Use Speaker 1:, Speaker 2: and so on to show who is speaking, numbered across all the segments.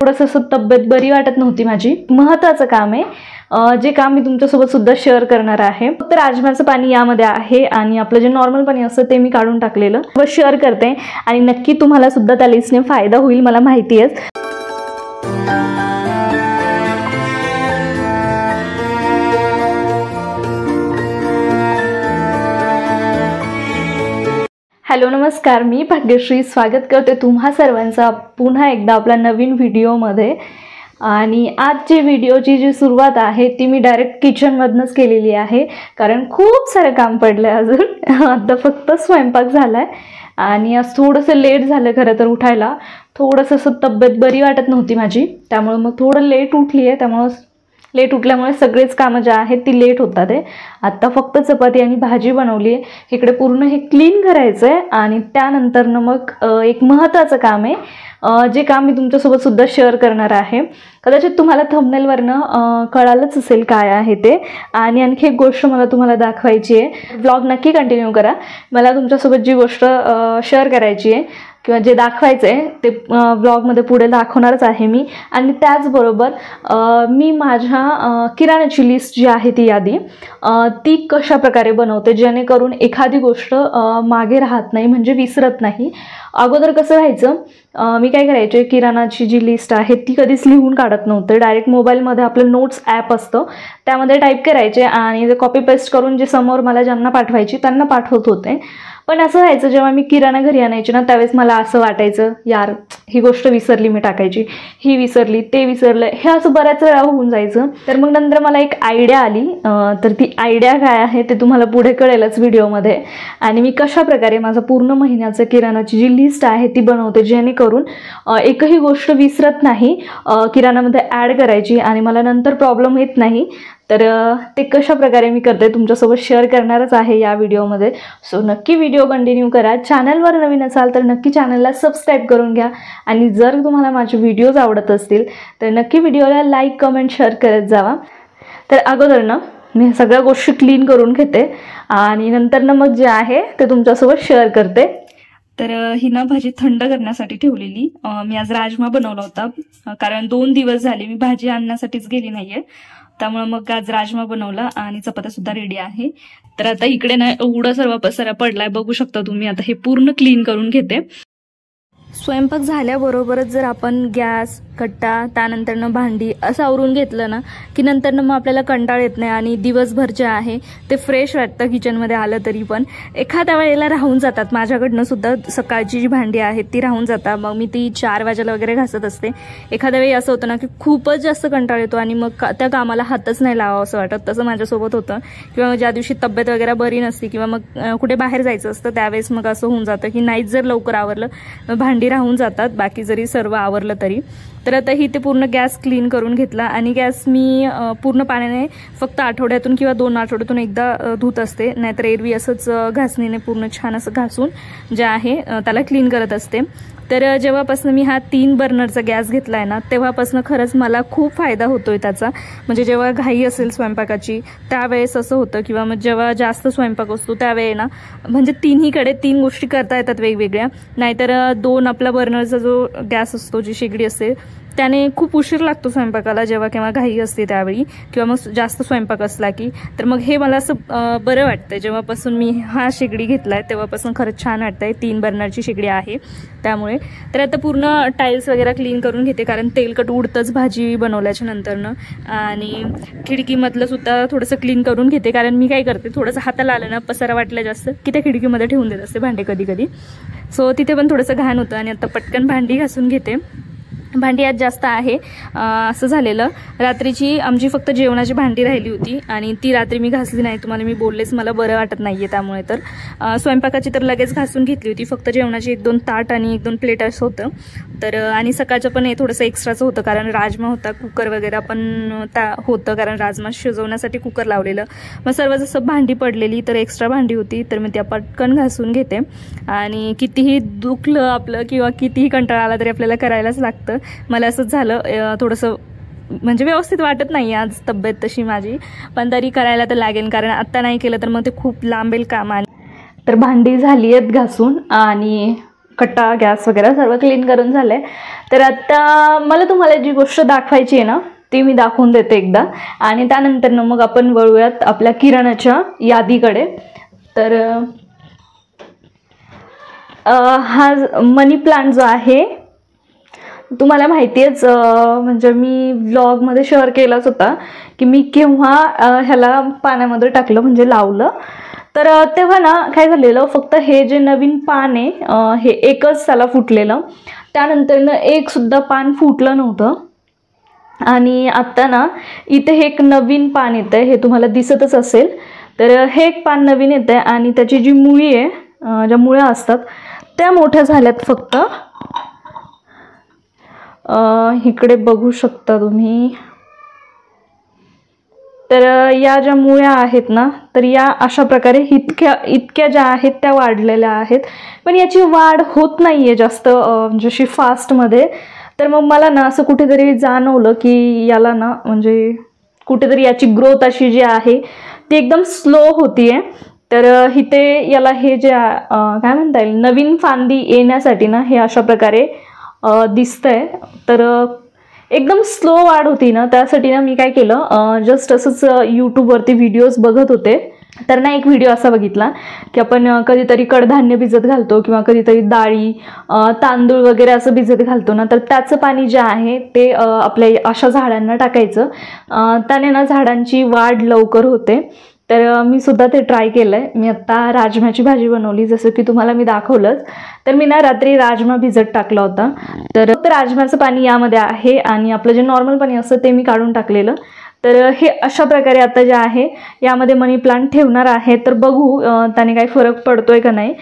Speaker 1: थोडंसं असं तब्येत बरी वाटत नव्हती माझी. महत्त्वाचं काम आहे जे काम मी तुमच्यासोबत सुद्धा शेअर करणार आहे. फक्त राजमाचं पाणी यामध्ये आहे आणि आपलं जे नॉर्मल पाणी असतं ते मी काढून टाकलेलं शेअर करते आणि नक्की तुम्हाला सुद्धा त्या लिस्टने फायदा होईल मला माहिती आहे. हॅलो नमस्कार, मी भाग्यश्री स्वागत करते तुम्हा सर्वांचा पुन्हा एकदा आपल्या नवीन व्हिडिओमध्ये. आणि आजची व्हिडिओची जी सुरुवात आहे ती मी डायरेक्ट किचनमधनंच केलेली आहे, कारण खूप सारं काम पडलं आहे अजून. आता फक्त स्वयंपाक झाला आहे आणि आज थोडंसं लेट झालं खरं तर उठायला. थोडंसं असं तब्येत बरी वाटत नव्हती माझी, त्यामुळे मग थोडं लेट उठली आहे. त्यामुळं लेट उठल्यामुळे सगळेच कामं जे आहेत ती लेट होतात आहे. आत्ता फक्त चपाती आणि भाजी बनवली आहे. इकडे पूर्ण हे क्लीन करायचं आहे आणि त्यानंतरनं मग एक महत्त्वाचं काम आहे जे काम मी तुमच्यासोबत सुद्धा शेअर करणार आहे. कदाचित तुम्हाला थंबनेलवरनं कळालंच असेल काय आहे ते. आणि आणखी एक गोष्ट मला तुम्हाला दाखवायची आहे. व्लॉग नक्की कंटिन्यू करा. मला तुमच्यासोबत जी गोष्ट शेअर करायची आहे किंवा जे दाखवायचं आहे ते व्लॉगमध्ये पुढे दाखवणारच आहे मी. आणि त्याचबरोबर मी माझ्या किराण्याची लिस्ट जी आहे ती यादी ती कशा प्रकारे बनवते जेणेकरून एखादी गोष्ट मागे राहत नाही, म्हणजे विसरत नाही. अगोदर कसं व्हायचं, मी काय करायचे, किराणाची जी लिस्ट आहे ती कधीच लिहून काढत नव्हते. डायरेक्ट मोबाईलमध्ये आपलं नोट्स ॲप असतं त्यामध्ये टाईप करायचे आणि कॉपी पेस्ट करून जे समोर मला ज्यांना पाठवायची त्यांना पाठवत होते. पण असं व्हायचं जेव्हा मी किराणा घरी आणायचे ना त्यावेळेस मला असं वाटायचं, यार ही गोष्ट विसरली मी टाकायची, ही विसरली, ते विसरलं, हे असं बऱ्याच वेळा होऊन जायचं. तर मग नंतर मला एक आयडिया आली. तर ती आयडिया काय आहे ते तुम्हाला पुढे कळेलच व्हिडिओमध्ये. आणि मी कशा प्रकारे माझं पूर्ण महिन्याचं किराणाची जी लिस्ट आहे ती बनवते जेणेकरून एकही गोष्ट विसरत नाही, किराणामध्ये ॲड करायची आणि मला नंतर प्रॉब्लेम येत नाही. तर ते कशा प्रकारे मी करते तुमच्यासोबत शेअर करणारच आहे या व्हिडिओमध्ये. सो नक्की व्हिडिओ कंटिन्यू करा. चॅनलवर नवीन असाल तर नक्की चॅनलला सबस्क्राईब करून घ्या. आणि जर तुम्हाला माझे व्हिडिओज आवडत असतील तर नक्की व्हिडिओला लाईक कमेंट शेअर करत जावा. तर अगोदर ना मी सगळ्या गोष्टी क्लीन करून घेते आणि नंतर मग जे आहे ते तुमच्यासोबत शेअर करते. तर ही ना भाजी थंड करण्यासाठी ठेवलेली. मी आज राजमा बनवला होता, कारण 2 दिवस झाले मी भाजी आणण्यासाठीच गेली नाहीये. त्यामुळे मग आज राजमा बनवला आणि चपात्या सुद्धा रेडी आहे. तर आता इकडे ना एवढा सर्व पसारा पडलाय, बघू शकता तुम्ही. आता हे पूर्ण क्लीन करून घेते. स्वयंपाक झाल्याबरोबरच जर आपण गॅस, कट्टा, त्यानंतरनं भांडी असं आवरून घेतलं ना की नंतरनं मग आपल्याला कंटाळ येत नाही आणि दिवसभर जे आहे ते फ्रेश वाटतं. किचनमध्ये आलं तरी पण एखाद्या वेळेला राहून जातात. माझ्याकडनं सुद्धा सकाळची जी भांडी आहेत ती राहून जातात. मग मी ती 4 वाजेला वगैरे घासत असते. एखाद्या वेळी असं होतं ना की खूपच जास्त कंटाळ येतो आणि मग त्या कामाला हातच नाही लावावं असं वाटत. तसं माझ्यासोबत होतं. किंवा ज्या दिवशी तब्येत वगैरे बरी नसती किंवा मग कुठे बाहेर जायचं असतं त्यावेळेस मग असं होऊन जातं की नाहीच जर लवकर आवरलं भांडी राहून जातात, बाकी जरी सर्व आवरलं तरी. तर आता ही ते पूर्ण गॅस क्लीन करून घेतला आणि गॅस मी पूर्ण पाण्याने फक्त आठवड्यातून किंवा 2 आठवड्यातून एकदा धुत असते. नाहीतर एरवी असंच घासणीने पूर्ण छान असं घासून जे आहे त्याला क्लीन करत असते. तर जेव्हापासून मी हा 3 बर्नरचा गॅस घेतला आहे ना तेव्हापासून खरंच मला खूप फायदा होतोय त्याचा. म्हणजे जेव्हा घाई असेल स्वयंपाकाची त्यावेळेस असं होतं, किंवा मग जेव्हा जास्त स्वयंपाक असतो त्यावेळी ना म्हणजे तिन्हीकडे 3 गोष्टी करता येतात वेगवेगळ्या. नाहीतर 2 आपला बर्नरचा जो गॅस असतो, जी शेगडी असते, त्याने खूप उशीर लागतो स्वयंपाकाला जेव्हा केव्हा घाई असते त्यावेळी, किंवा मग जास्त स्वयंपाक असला की. तर मग हे मला असं बरं वाटतंय. जेव्हापासून मी हा शेगडी घेतलाय तेव्हापासून खरंच छान वाटतंय. 3 बर्नरची शेगडी आहे त्यामुळे. तर आता पूर्ण टाईल्स वगैरे क्लीन करून घेते, कारण तेलकट उडतंच भाजी बनवल्याच्या नंतरनं. आणि खिडकीमधलं सुद्धा थोडंसं क्लीन करून घेते, कारण मी काय करते, थोडंसं हाताला आलं ना पसारा वाटलं जास्त की त्या खिडकीमध्ये ठेवून देत असते भांडे कधी कधी. सो तिथे पण थोडंसं घाण होतं. आणि आता पटकन भांडी घासून घेते. भांडी आज जास्त आहे. असं झालेलं, रात्रीची आमची फक्त जेवणाची भांडी राहिली होती आणि ती रात्री मी घासली नाही. तुम्हाला मी बोललेच मला बरं वाटत नाहीये त्यामुळे. तर स्वयंपाकाची तर लगेच घासून घेतली होती. फक्त जेवणाची 1-2 ताट आणि 1-2 प्लेट असं होतं. तर आणि सकाळचं पण हे थोडंसं एक्स्ट्राचं होतं, कारण राजमा होता, कुकर वगैरे पण होतं, कारण राजमा शिजवण्यासाठी कुकर लावलेलं. मग सर्व जसं भांडी पडलेली तर एक्स्ट्रा भांडी होती, तर मी त्या पटकन घासून घेते. आणि कितीही दुखलं आपलं किंवा कितीही कंटाळा आला तरी आपल्याला करायलाच लागतं. मला असंच झालं, थोडंसं म्हणजे व्यवस्थित वाटत नाही आज तब्येत तशी माझी, पण तरी करायला तर लागेल, कारण आत्ता नाही केलं तर मग ते खूप लांबेल काम. तर भांडी झाली आहेत घासून आणि कट्टा गॅस वगैरे सर्व क्लीन करून झालंय. तर आता मला तुम्हाला जी गोष्ट दाखवायची आहे ना ती मी दाखवून देते एकदा, आणि त्यानंतर मग आपण वळूयात आपल्या किराणाच्या यादीकडे. तर हा मनी प्लांट जो आहे तुम्हाला माहिती आहेच, म्हणजे मी व्लॉगमध्ये शेअर केलाच होता की मी केव्हा ह्याला पाण्यामध्ये टाकलं म्हणजे लावलं. तर तेव्हा ना काय झालेलं, फक्त हे जे नवीन पान आहे हे एकच त्याला फुटलेलं, त्यानंतर एक सुद्धा पान फुटलं नव्हतं. आणि आत्ता ना इथे हे एक नवीन पान येतं आहे, हे तुम्हाला दिसतच असेल. तर हे एक पान नवीन येतं आहे आणि त्याची जी मुळी आहे, ज्या मुळ्या असतात त्या मोठ्या झाल्यात फक्त. इकडे बघू शकता तुम्ही. तर या ज्या मुळ्या आहेत ना, तर या अशा प्रकारे इतक्या ज्या आहेत त्या वाढलेल्या आहेत, पण याची वाढ होत नाहीये जास्त जशी फास्टमध्ये. तर मग मला ना असं कुठेतरी जाणवलं की याला ना म्हणजे कुठेतरी याची ग्रोथ अशी जी आहे ती एकदम स्लो होतीये. तर इथे याला हे जे काय म्हणता येईल नवीन फांदी येण्यासाठी ना हे अशा प्रकारे दिसतंय. तर एकदम स्लो वाढ होती ना, त्यासाठी ना मी काय केलं, जस्ट असंच यूट्यूबवरती व्हिडिओज बघत होते. तर ना एक व्हिडिओ असा बघितला की आपण कधीतरी कडधान्य भिजत घालतो किंवा कधीतरी डाळी तांदूळ वगैरे असं भिजत घालतो ना, तर त्याचं पाणी जे आहे ते आपल्या अशा झाडांना टाकायचं. त्याने ना झाडांची वाढ लवकर होते. तर मी सुद्धा ते ट्राय केलं आहे. मी आत्ता राजम्याची भाजी बनवली, जसं की तुम्हाला मी दाखवलंच. तर मी ना रात्री राजमा भिजत टाकला होता. तर राजम्याचं पाणी यामध्ये आहे आणि आपलं जे नॉर्मल पाणी असतं ते मी काढून टाकलेलं. तर हे अशा प्रकारे आता जे आहे यामध्ये मनी प्लांट ठेवणार आहे. तर बघू त्याने काही फरक पडतोय का नाही.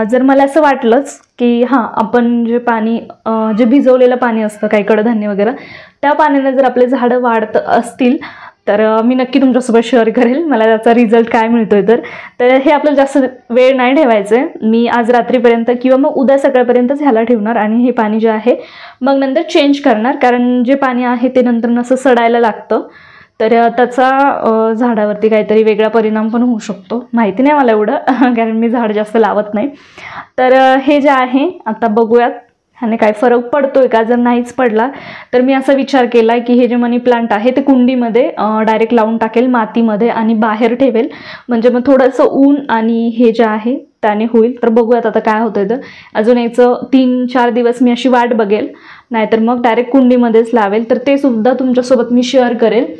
Speaker 1: जर मला असं वाटलंच की हां आपण जे पाणी जे भिजवलेलं पाणी असतं काही कडधान्य वगैरे, त्या पाण्याने जर आपले झाडं वाढत असतील तर मी नक्की तुमच्यासोबत शेअर करेल मला त्याचा रिझल्ट काय मिळतोय. तर हे आपल्याला जास्त वेळ नाही ठेवायचं आहे. मी आज रात्रीपर्यंत किंवा मग उद्या सकाळपर्यंतच ह्याला ठेवणार आणि हे पाणी जे आहे मग नंतर चेंज करणार, कारण जे पाणी आहे ते नंतर असं सडायला लागतं. तर त्याचा झाडावरती काहीतरी वेगळा परिणाम पण होऊ शकतो, माहिती नाही मला एवढं कारण मी झाड जास्त लावत नाही. तर हे जे आहे आता बघूयात ह्याने काय फरक पडतोय का. जर नाहीच पडला तर मी असा विचार केला की हे जे मनी प्लांट आहे ते कुंडीमध्ये डायरेक्ट लावून टाकेल मातीमध्ये आणि बाहेर ठेवेल, म्हणजे मग थोडंसं ऊन आणि हे जे आहे त्याने होईल. तर बघूयात आता काय होतंय. तर अजून याचं 3-4 दिवस मी अशी वाट बघेल, नाहीतर मग डायरेक्ट कुंडीमध्येच लावेल. तर ते सुद्धा तुमच्यासोबत मी शेअर करेल.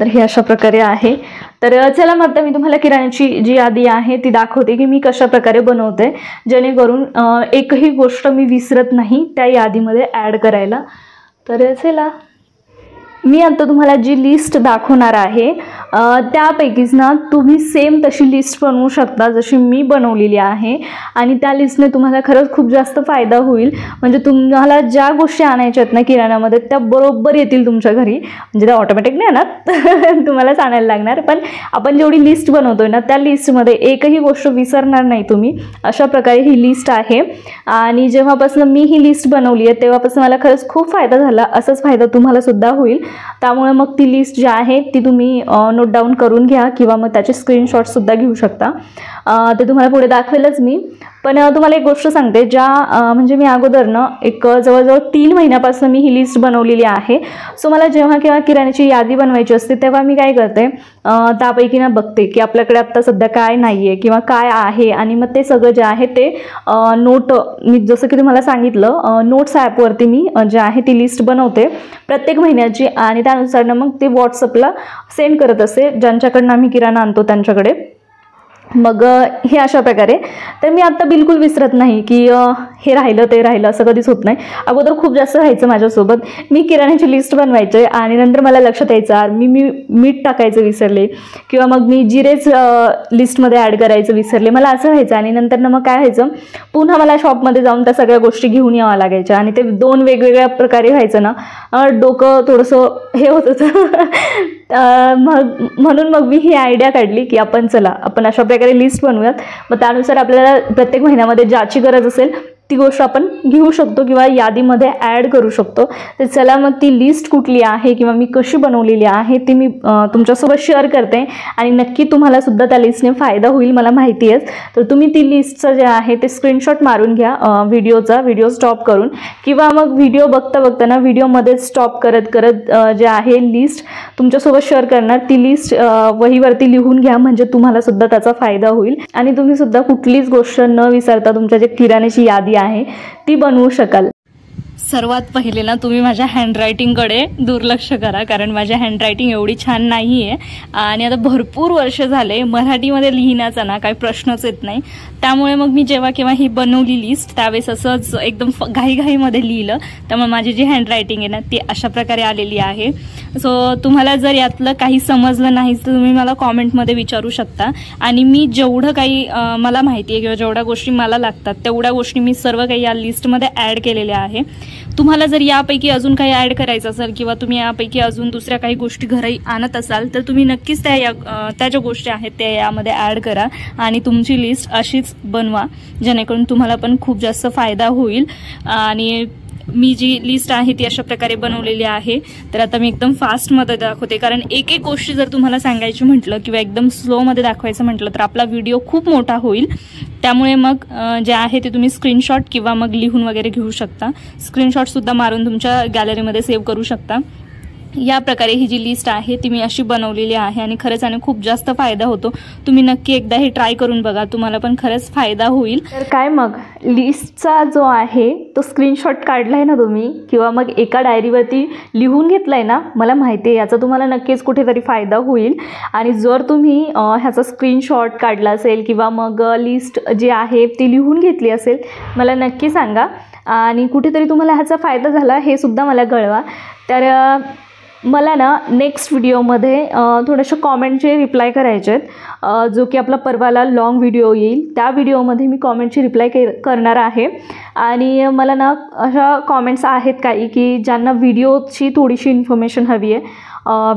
Speaker 1: तर हे अशा प्रकारे आहे. तर चला मग आता मी तुम्हाला किराण्याची जी यादी आहे ती दाखवते की मी कशा प्रकारे बनवते, जेणेकरून एकही गोष्ट मी विसरत नाही त्या यादीमध्ये ॲड करायला. तर चला मी आता तुम्हाला जी लिस्ट दाखवणार आहे त्यापैकीच ना तुम्ही सेम तशी लिस्ट बनवू शकता जशी मी बनवलेली आहे. आणि त्या लिस्टने तुम्हाला खरंच खूप जास्त फायदा होईल. म्हणजे तुम्हाला ज्या गोष्टी आणायच्या आहेत ना किराणामध्ये त्या बरोबर येतील तुमच्या घरी, म्हणजे त्या ऑटोमॅटिक नाही येणार तुम्हालाच आणायला लागणार. पण आपण जेवढी लिस्ट बनवतोय ना त्या लिस्टमध्ये एकही गोष्ट विसरणार नाही तुम्ही. अशा प्रकारे ही लिस्ट आहे. आणि जेव्हापासून मी ही लिस्ट बनवली आहे तेव्हापासून मला खरंच खूप फायदा झाला. असाच फायदा तुम्हाला सुद्धा होईल. त्यामुळे मग ती लिस्ट जी आहे ती तुम्ही नोट डाऊन करून घ्या किंवा मग त्याचे स्क्रीनशॉट सुद्धा घेऊ शकता. ते तुम्हाला पुढे दाखवेलच मी. पण तुम्हाला एक गोष्ट सांगते, ज्या म्हणजे मी अगोदर ना एक जवळजवळ 3 महिन्यापासून मी ही लिस्ट बनवलेली आहे. सो मला जेव्हा केव्हा किराण्याची यादी बनवायची असते तेव्हा मी काय करते, त्यापैकी ना बघते की आपल्याकडे आत्ता सध्या काय नाही आहे किंवा काय आहे, आणि मग ते सगळं जे आहे ते नोट मी जसं की तुम्हाला सांगितलं नोट्स ॲपवरती मी जे आहे ती लिस्ट बनवते प्रत्येक महिन्याची, आणि त्यानुसार ना मग ते व्हॉट्सअपला सेंड करत असते ज्यांच्याकडनं आम्ही किराणा आणतो त्यांच्याकडे. मग हे अशा प्रकारे. तर मी आता बिलकुल विसरत नाही की हे राहिलं ते राहिलं, असं कधीच होत नाही. अगोदर खूप जास्त व्हायचं माझ्यासोबत. मी किराण्याची लिस्ट बनवायचे आणि नंतर मला लक्षात यायचं मी मीठ टाकायचं विसरले किंवा मग मी जिरेच लिस्टमध्ये ॲड करायचं विसरले, मला असं व्हायचं. आणि नंतर मग काय व्हायचं, पुन्हा मला शॉपमध्ये जाऊन त्या सगळ्या गोष्टी घेऊन यावं लागायच्या आणि ते 2 वेगवेगळ्या प्रकारे व्हायचं ना, डोकं थोडंसं हे होत होतं म्हणून मग मी ही आयडिया काढली की आपण चला आपण अशा प्रकारे लिस्ट बनवूयात. मग त्यानुसार आपल्याला प्रत्येक महिन्यामध्ये ज्याची गरज असेल ती गोष्ट आपण घेऊ शकतो किंवा यादीमध्ये ॲड करू शकतो। तर चला मग ती लिस्ट कुठली आहे किंवा मी कशी बनवलेली आहे ती मी तुमच्यासोबत शेअर करते आणि नक्की तुम्हाला सुद्धा त्या लिस्टने फायदा होईल मला माहिती आहे। तर तुम्ही ती लिस्टचं जे आहे ते स्क्रीनशॉट मारून घ्या व्हिडिओ स्टॉप करून, किंवा मग व्हिडिओ बघता बघताना व्हिडिओमध्ये स्टॉप करत करत जे आहे लिस्ट तुमच्यासोबत शेअर करणार ती लिस्ट वहीवरती लिहून घ्या, म्हणजे तुम्हाला सुद्धा त्याचा फायदा होईल आणि तुम्ही सुद्धा कुठलीच गोष्ट न विसरता तुमच्या जे किराण्याची यादी आहे ती बनवू शकाल। सर्वात पहिले ना तुम्ही माझ्या हँडरायटिंगकडे दुर्लक्ष करा, कारण माझी हँडरायटिंग एवढी छान नाही आहे आणि आता भरपूर वर्ष झाले मराठीमध्ये लिहिण्याचा ना काही प्रश्नच येत नाही। त्यामुळे मग मी जेव्हा केव्हा ही बनवली लिस्ट त्यावेळेस असंच एकदम घाईघाईमध्ये लिहिलं, त्यामुळे माझी जी हँडरायटिंग आहे ना ती अशा प्रकारे आलेली आहे। सो तुम्हाला जर यातलं काही समजलं नाही तर तुम्ही मला कॉमेंटमध्ये विचारू शकता आणि मी जेवढं काही मला माहिती आहे किंवा जेवढ्या गोष्टी मला लागतात तेवढ्या गोष्टी मी सर्व काही या लिस्टमध्ये ॲड केलेल्या आहे। तुम्हाला जर यापैकी अजून काही ॲड करायचं असेल किंवा तुम्ही यापैकी अजून दुसऱ्या काही गोष्टी घरी आणत असाल तर तुम्ही नक्कीच त्या ज्या गोष्टी आहेत त्या यामध्ये ॲड करा आणि तुमची लिस्ट अशीच बनवा, जेणेकरून तुम्हाला पण खूप जास्त फायदा होईल। आणि मी जी लिस्ट आहे ती अशा प्रकारे बनवलेली आहे। तर आता मी एकदम फास्टमध्ये दाखवते, कारण एक एक गोष्टी जर तुम्हाला सांगायची म्हटलं किंवा एकदम स्लोमध्ये दाखवायचं म्हटलं तर आपला व्हिडिओ खूप मोठा होईल। त्यामुळे मग जे आहे ते तुम्ही स्क्रीनशॉट किंवा मग लिहून वगैरे घेऊ शकता, स्क्रीनशॉटसुद्धा मारून तुमच्या गॅलरीमध्ये सेव्ह करू शकता। या प्रकारे ही जी लिस्ट आहे ती मी अशी बनवलेली आहे आणि खरंच आणि खूप जास्त फायदा होतो। तुम्ही नक्की एकदा हे ट्राय करून बघा, तुम्हाला पण खरंच फायदा होईल। तर काय मग लिस्टचा जो आहे तो स्क्रीनशॉट काढलाय ना तुम्ही किंवा मग एका डायरीवरती लिहून घेतलाय ना, मला माहिती आहे याचा तुम्हाला नक्कीच कुठेतरी फायदा होईल। आणि जर तुम्ही ह्याचा स्क्रीनशॉट काढला असेल किंवा मग लिस्ट जी आहे ती लिहून घेतली असेल मला नक्की सांगा आणि कुठेतरी तुम्हाला ह्याचा फायदा झाला हे सुद्धा मला कळवा। तर मला ना नेक्स्ट व्हिडिओमध्ये थोडेसे कॉमेंटचे रिप्लाय करायचे आहेत, जो की आपला परवाला लॉंग व्हिडिओ येईल त्या व्हिडिओमध्ये मी कॉमेंटची रिप्लाय करणार आहे। आणि मला ना अशा कॉमेंट्स आहेत काही की ज्यांना व्हिडिओची थोडीशी इन्फॉर्मेशन हवी आहे,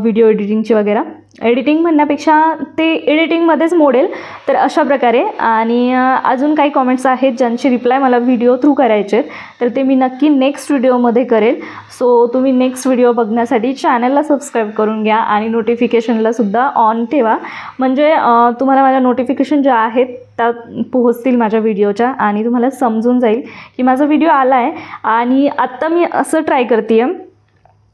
Speaker 1: व्हिडिओ एडिटिंगची वगैरे, एडिटिंग म्हणण्यापेक्षा ते एडिटिंगमध्येच मोडेल तर अशा प्रकारे। आणि अजून काही कॉमेंट्स आहेत ज्यांची रिप्लाय मला व्हिडिओ थ्रू करायचे आहेत, तर ते मी नक्की नेक्स्ट व्हिडिओमध्ये करेल। सो तुम्ही नेक्स्ट व्हिडिओ बघण्यासाठी चॅनलला सबस्क्राईब करून घ्या आणि नोटिफिकेशनला सुद्धा ऑन ठेवा, म्हणजे तुम्हाला माझ्या नोटिफिकेशन ज्या आहेत त्या पोहोचतील माझ्या व्हिडिओच्या आणि तुम्हाला समजून जाईल की माझा व्हिडिओ आला आहे। आणि आत्ता मी असं ट्राय करते आहे,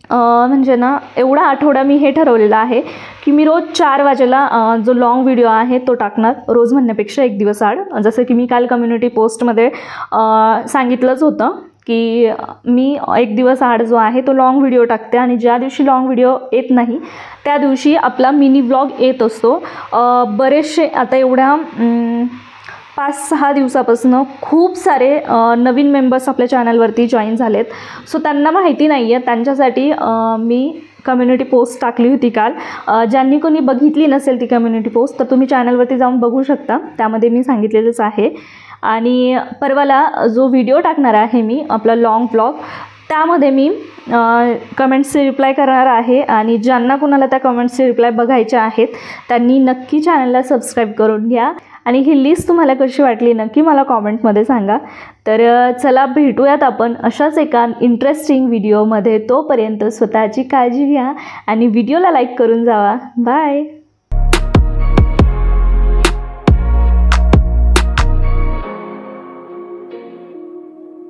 Speaker 1: म्हणजे ना एवढा आठवडा मी हे ठरवलेलं आहे की मी रोज 4 वाजेला जो लॉंग व्हिडिओ आहे तो टाकणार, रोज म्हणण्यापेक्षा एक दिवस आड। जसं की मी काल कम्युनिटी पोस्टमध्ये सांगितलंच होतं की मी एक दिवस आड जो आहे तो लॉंग व्हिडिओ टाकते आणि ज्या दिवशी लॉंग व्हिडिओ येत नाही त्या दिवशी आपला मिनी व्लॉग येत असतो। बरेचसे आता एवढ्या 5-6 दिवसापासून खूप सारे नवीन मेंबर्स आपल्या चॅनलवरती जॉईन झालेत, सो त्यांना माहिती नाही आहे, त्यांच्यासाठी मी कम्युनिटी पोस्ट टाकली होती काल। ज्यांनी कोणी बघितली नसेल ती कम्युनिटी पोस्ट तर तुम्ही चॅनलवरती जाऊन बघू शकता, त्यामध्ये मी सांगितलेलंच आहे। आणि परवाला जो व्हिडिओ टाकणार आहे मी आपला लॉंग व्लॉग त्यामध्ये मी कमेंट्सचे रिप्लाय करणार आहे आणि ज्यांना कोणाला त्या कमेंट्सचे रिप्लाय बघायचे आहेत त्यांनी नक्की चॅनलला सबस्क्राईब करून घ्या आणि ही लिस्ट तुम्हाला कशी वाटली नक्की मला कॉमेंटमध्ये सांगा। तर चला भेटूयात आपण अशाच एका इंटरेस्टिंग व्हिडिओमध्ये, तोपर्यंत स्वतःची काळजी घ्या आणि व्हिडिओला लाईक करून जावा। बाय।